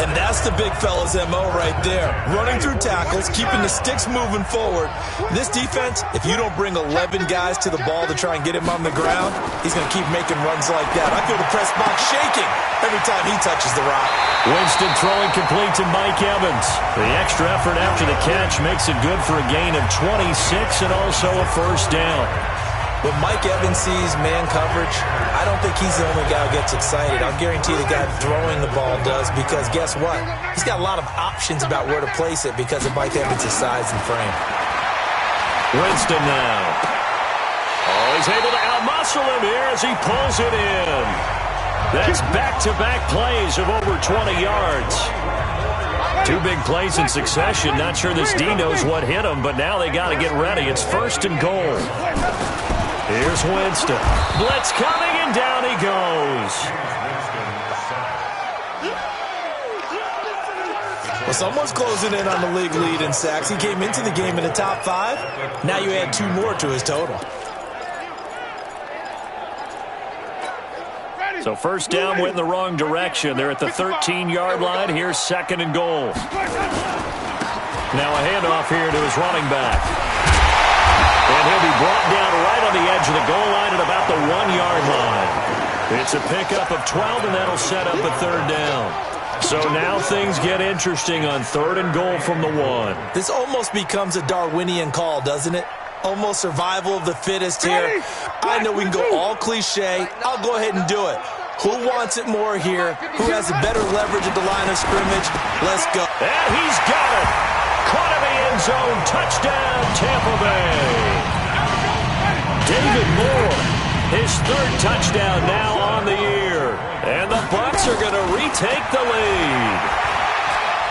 And that's the big fella's MO right there. Running through tackles, keeping the sticks moving forward. This defense, if you don't bring 11 guys to the ball to try and get him on the ground, he's going to keep making runs like that. I feel the press box shaking every time he touches the rock. Winston throwing complete to Mike Evans. The extra effort after the catch makes it good for a gain of 26 and also a 1st down. When Mike Evans sees man coverage, I don't think he's the only guy who gets excited. I'll guarantee the guy throwing the ball does, because guess what? He's got a lot of options about where to place it because of Mike Evans' size and frame. Winston now. Oh, he's able to outmuscle him here as he pulls it in. That's back-to-back plays of over 20 yards. 2 big plays in succession. Not sure this D knows what hit him, but now they got to get ready. It's 1st and goal. Here's Winston. Blitz coming, and down he goes. Well, someone's closing in on the league lead in sacks. He came into the game in the top 5. Now you add 2 more to his total. So 1st down went in the wrong direction. They're at the 13-yard line. Here's 2nd and goal. Now a handoff here to his running back. And he'll be brought down right on the edge of the goal line at about the 1-yard line. It's a pickup of 12, and that'll set up a third down. So now things get interesting on 3rd and goal from the 1. This almost becomes a Darwinian call, doesn't it? Almost survival of the fittest here. I know we can go all cliche. I'll go ahead and do it. Who wants it more here? Who has a better leverage at the line of scrimmage? Let's go. And he's got it. Caught in the end zone. Touchdown, Tampa Bay. David Moore, his 3rd touchdown now on the year. And the Bucs are going to retake the lead.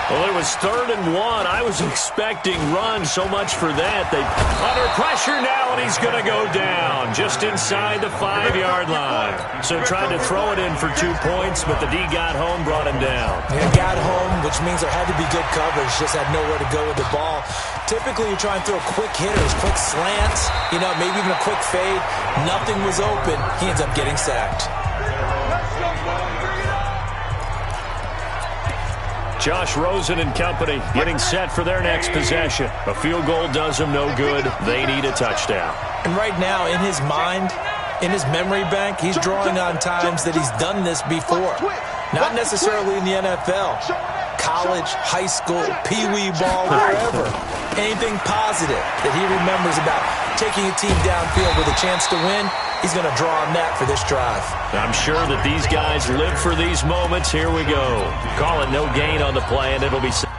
Well, it was 3rd and 1. I was expecting run, so much for that. They under pressure now, and he's going to go down just inside the 5-yard line. So tried to throw it in for 2 points, but the D got home, brought him down. Yeah, got home, which means there had to be good coverage. Just had nowhere to go with the ball. Typically, you try and throw quick hitters, quick slants, maybe even a quick fade. Nothing was open. He ends up getting sacked. Josh Rosen and company getting set for their next possession. A field goal does them no good. They need a touchdown. And right now, in his mind, in his memory bank, he's drawing on times that he's done this before. Not necessarily in the NFL. College, high school, pee-wee ball, wherever. Anything positive that he remembers about taking a team downfield with a chance to win, he's going to draw on that for this drive. I'm sure that these guys live for these moments. Here we go. Call it no gain on the play, and it'll be second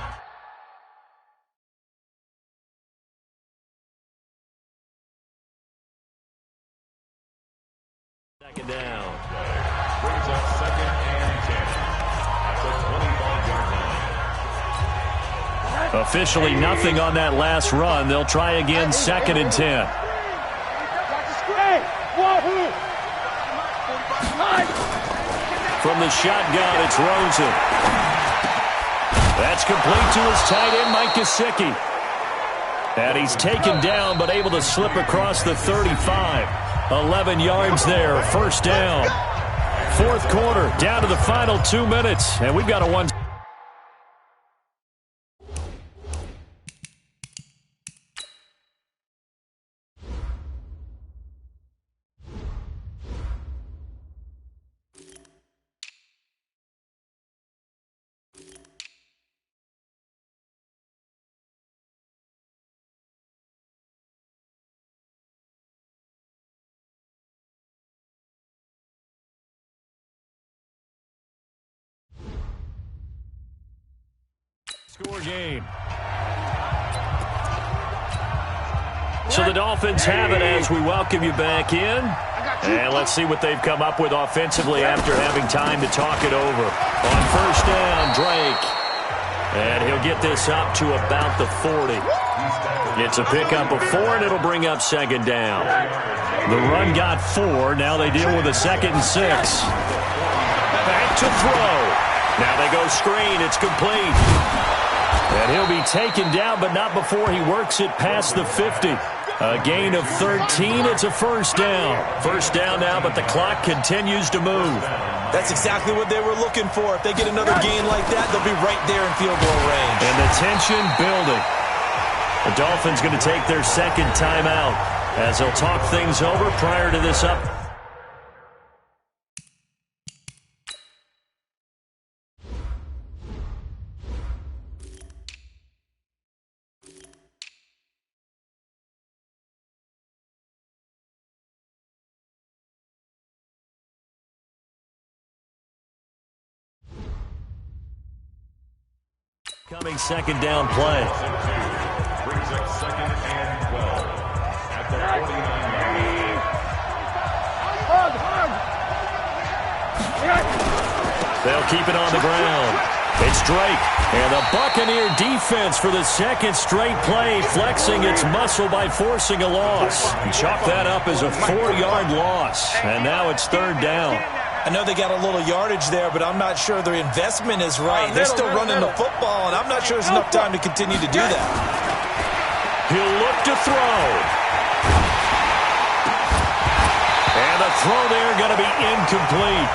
down. Brings up 2nd and 10. That's a 25-yard line. Officially nothing on that last run. They'll try again 2nd and 10. From the shotgun, it's Rosen. That's complete to his tight end, Mike Gesicki. And he's taken down, but able to slip across the 35. 11 yards there, 1st down. 4th quarter, down to the final 2 minutes. And we've got a one. Score game. So the Dolphins have it as we welcome you back in. And let's see what they've come up with offensively after having time to talk it over. On 1st down, Drake. And he'll get this up to about the 40. It's a pickup of 4, and it'll bring up 2nd down. The run got 4. Now they deal with a 2nd and 6. Back to throw. Now they go screen. It's complete. And he'll be taken down, but not before he works it past the 50. A gain of 13. It's a 1st down. 1st down now, but the clock continues to move. That's exactly what they were looking for. If they get another gain like that, they'll be right there in field goal range. And the tension building. The Dolphins going to take their 2nd timeout as they'll talk things over prior to this up. Coming 2nd down play. Brings up 2nd and 12. At the 49-yard line. They'll keep it on the ground. It's Drake. And the Buccaneer defense for the 2nd straight play, flexing its muscle by forcing a loss. Chalk that up as a 4-yard loss. And now it's 3rd down. I know they got a little yardage there, but I'm not sure their investment is right. They're still running the football, and I'm not sure there's enough time to continue to do that. He'll look to throw. And the throw there going to be incomplete.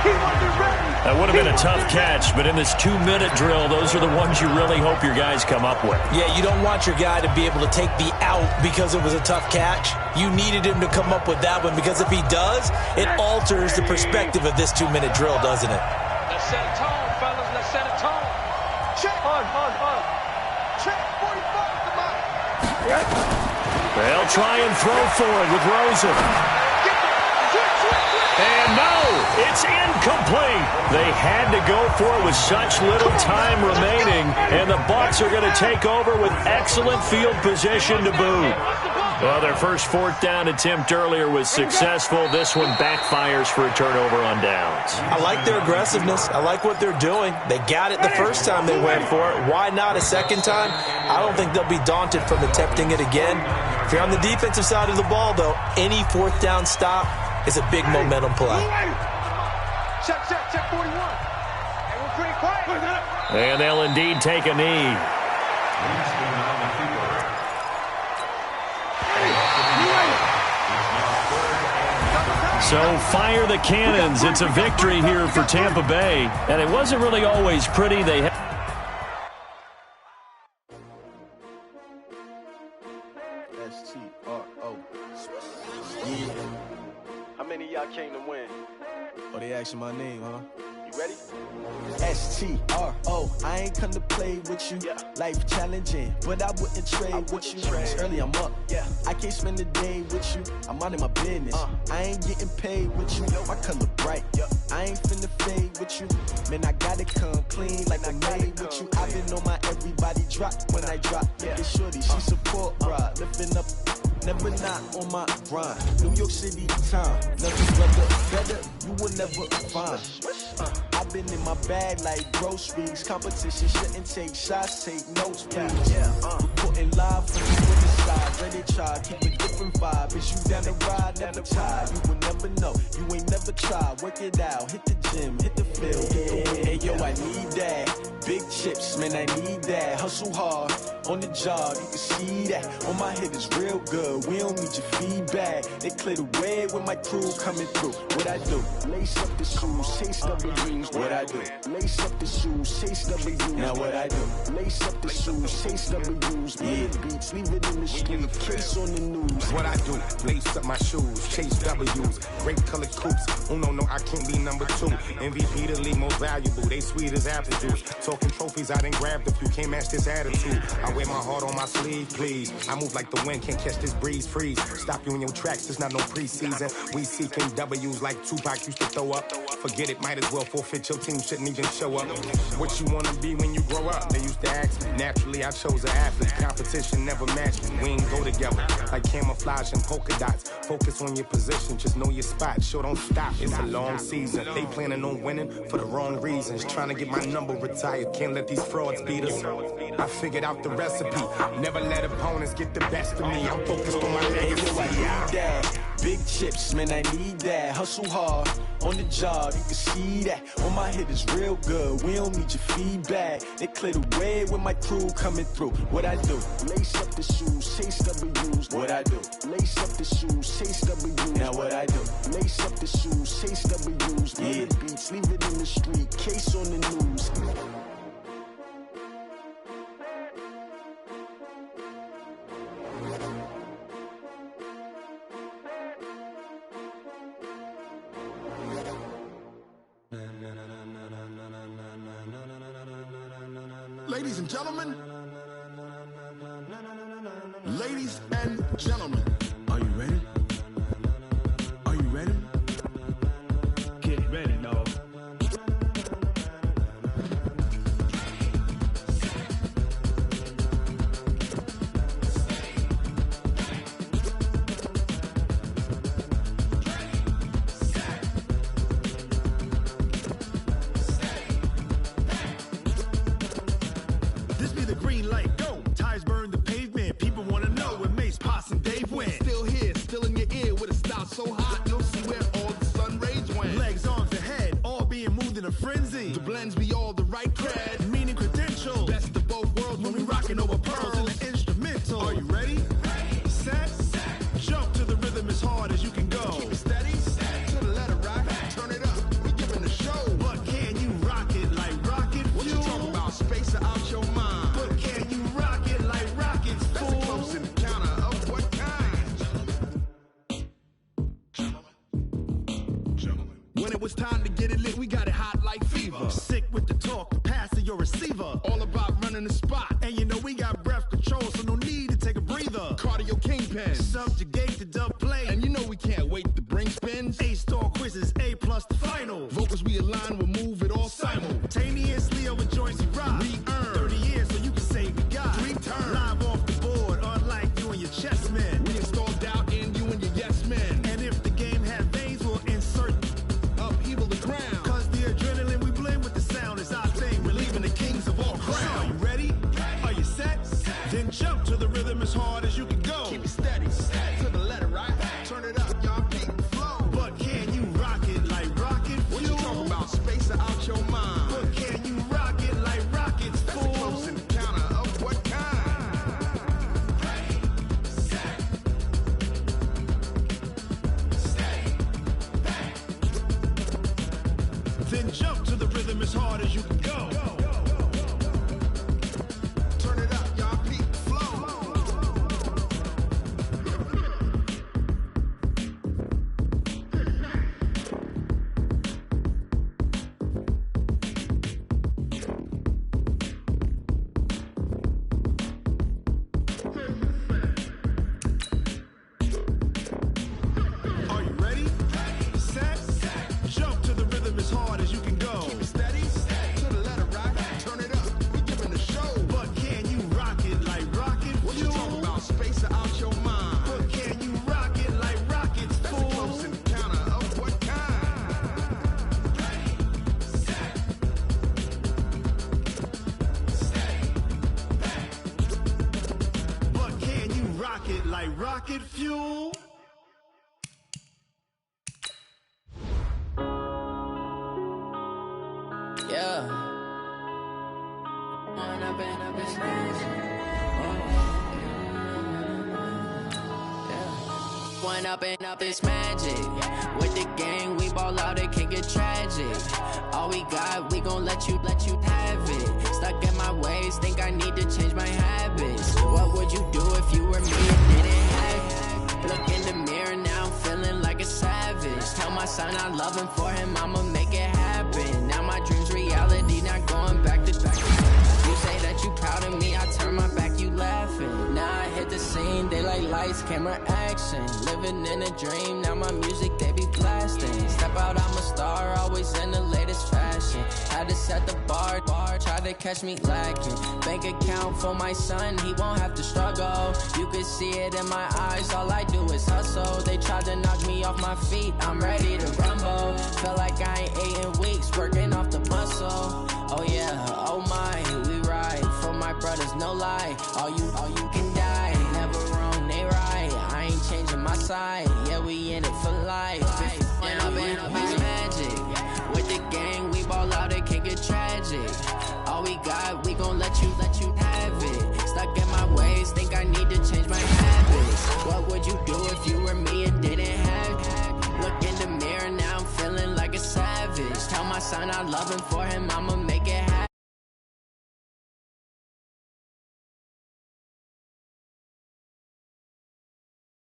He wasn't ready. That would have been a tough catch, but in this 2-minute drill, those are the ones you really hope your guys come up with. Yeah, you don't want your guy to be able to take the out because it was a tough catch. You needed him to come up with that one because if he does, it alters the perspective of this 2-minute drill, doesn't it? Let's set a tone, fellas. Let's set a tone. Check. On. Check. 45. Come on. They'll try and throw for it with Rosen. And no, it's incomplete. They had to go for it with such little time remaining, and the Bucs are going to take over with excellent field position to boot. Well, their first 4th down attempt earlier was successful. This one backfires for a turnover on downs. I like their aggressiveness. I like what they're doing. They got it the first time they went for it. Why not a second time? I don't think they'll be daunted from attempting it again. If you're on the defensive side of the ball, though, any 4th down stop is a big momentum play. Check 41. Hey, we're pretty quiet. And they'll indeed take a knee. So fire the cannons. It's a victory here for Tampa Bay. And it wasn't really always pretty. They had S-T-R-O. Yeah. How many of y'all came to win? Oh, they asking my name, huh? You ready? S-T-R-O. I ain't come to play with you. Yeah. Life challenging, but I wouldn't trade with you. It's early, I'm up. Yeah. I can't spend the day with you. I'm minding my business. I ain't getting paid with you. My color bright. Yeah. I ain't finna fade with you. Man, I gotta come clean like I'm made with you. I've been on my everybody drop when I drop. Yeah. It's shorty, she support ride. Lifting up, never not on my grind. New York City time. Nothing better, you will never find. I've been in my bag like groceries. Competition shouldn't take shots, take notes, please. Reporting live from the other side. Ready try, keep a different vibe. Is you down the ride, never tired. You will never know, you ain't never tried. Work it out, hit the gym, hit the field. Hey yo, I need that. Big chips, man, I need that. Hustle hard, on the job, you can see that. On my head is real good, we don't need your feedback. They clear the way with my crew coming through. What I do? Lace up the shoes, chase W's. What I do? Lace up the shoes, chase W's. Now what I do? Lace up the shoes, chase W's. Yeah, beats, leave it in the street, case on the news. What I do? Lace up my shoes, chase W's. Great colored coops. Oh no, I can't be number 2. MVP the league most valuable. They sweet as apple juice. Talking trophies, I done grabbed a few. Can't match this attitude. I wear my heart on my sleeve, please. I move like the wind, can't catch this breeze. Freeze. Stop you in your tracks. There's not no preseason. We seeking W's like Tupac used to throw up. Forget it, might as well forfeit. Your team shouldn't even show up. What you wanna be when you grow up? They used to ask me. Naturally, I chose an athlete. Competition never matched me. We ain't go together like camouflage and polka dots. Focus on your position, just know your spot. Sure, don't stop. It's a long season. They planning on winning for the wrong reasons. Trying to get my number retired. Can't let these frauds beat us. I figured out the recipe. Never let opponents get the best of me. I'm focused on my legacy. Big chips, man, I need that. Hustle hard, on the job, you can see that. On my head is real good, we don't need your feedback. They clear the way with my crew coming through. What I do? Lace up the shoes, chase W's. What I do? Lace up the shoes, chase W's. Now what I do? Lace up the shoes, chase W's. Yeah, beats, leave it in the street, case on the news. Ladies and gentlemen, ladies and gentlemen, are you ready? Are you ready? Get ready, dog. This be the green light, go. Tires burn the pavement. People want to know when Mace, Poss, and Dave win. When it was time to get it lit, we got it hot like fever. Sick with the talk, the pass to your receiver. All about running the spot. And you know we got breath control, so no need to take a breather. Cardio kingpin, subjugate the dub play. And you know we can't wait to bring spins. A-star quizzes, A+ the final. Vocals we align, we'll move it all simultaneously over joints we rock. We earn 30 years so you can say we got 3 turns. Live off the board, unlike you and your chess men. We install doubt in you and your yes men. And if the game had veins, we'll insert upheaval the ground. Cause the adrenaline we blend with the sound is our thing. Relieving the kings of all crowns. So are you ready? Are you set? Then jump to the rhythm as hard as you can go. Keep it steady, to the letter, right? Turn it up, y'all beat the flow. But can you rock it like rocket fuel? What you talking about? Space out your mind. But can you rock it like rockets, fool? That's a close encounter of what kind? Ready, set, stay, back. Then jump to the rhythm as hard as you can go. Turn it up, y'all beat the flow. Are you ready? Set, jump to the rhythm as hard as you can go. Keep it steady, to the letter, right? Turn it up, we giving the show. But can you rock it like rocket fuel? What you talking about? Space out your mind. But can you rock it like rockets, fool? That's a close encounter of what kind? Ready, set, stay, back. But can you rock it like rocket fuel? Yeah. Wanna been up this One up and up this magic. With the gang, we ball out, it can get tragic. All we got, we gon' let you have it. Stuck in my ways, think I need to change my habits. What would you do if you were me and didn't have it? Look in the mirror, now I'm feeling like a savage. Tell my son I love him, for him I'ma make it happen. Now my dream's reality, not going back to back. You say that you proud of me, I turn my back, you laughing. Now I hit the scene, they like lights, camera, action. Living in a dream, now my music, they be blasting. Step out, I'm a star, always in the latest fashion. Had to set the bar, try to catch me lacking. Bank account for my son, he won't have to struggle. You can see it in my eyes, all I do is hustle. They tried to knock me off my feet, I'm ready to rumble. Felt like I ain't ate in weeks, working off the muscle. Oh yeah, oh my, we ride for my brothers, no lie. All you can die, never wrong, they right. I ain't changing my side, yeah, we in it for life. And up in it's magic. With the gang, we ball out, it can get tragic. All we got, we gon' let you have it. Stuck in my ways, think I need to change my habits. What would you do if you were me and didn't have it? Look in the mirror, now I'm feeling like a savage. Tell my son I love him, for him I'ma make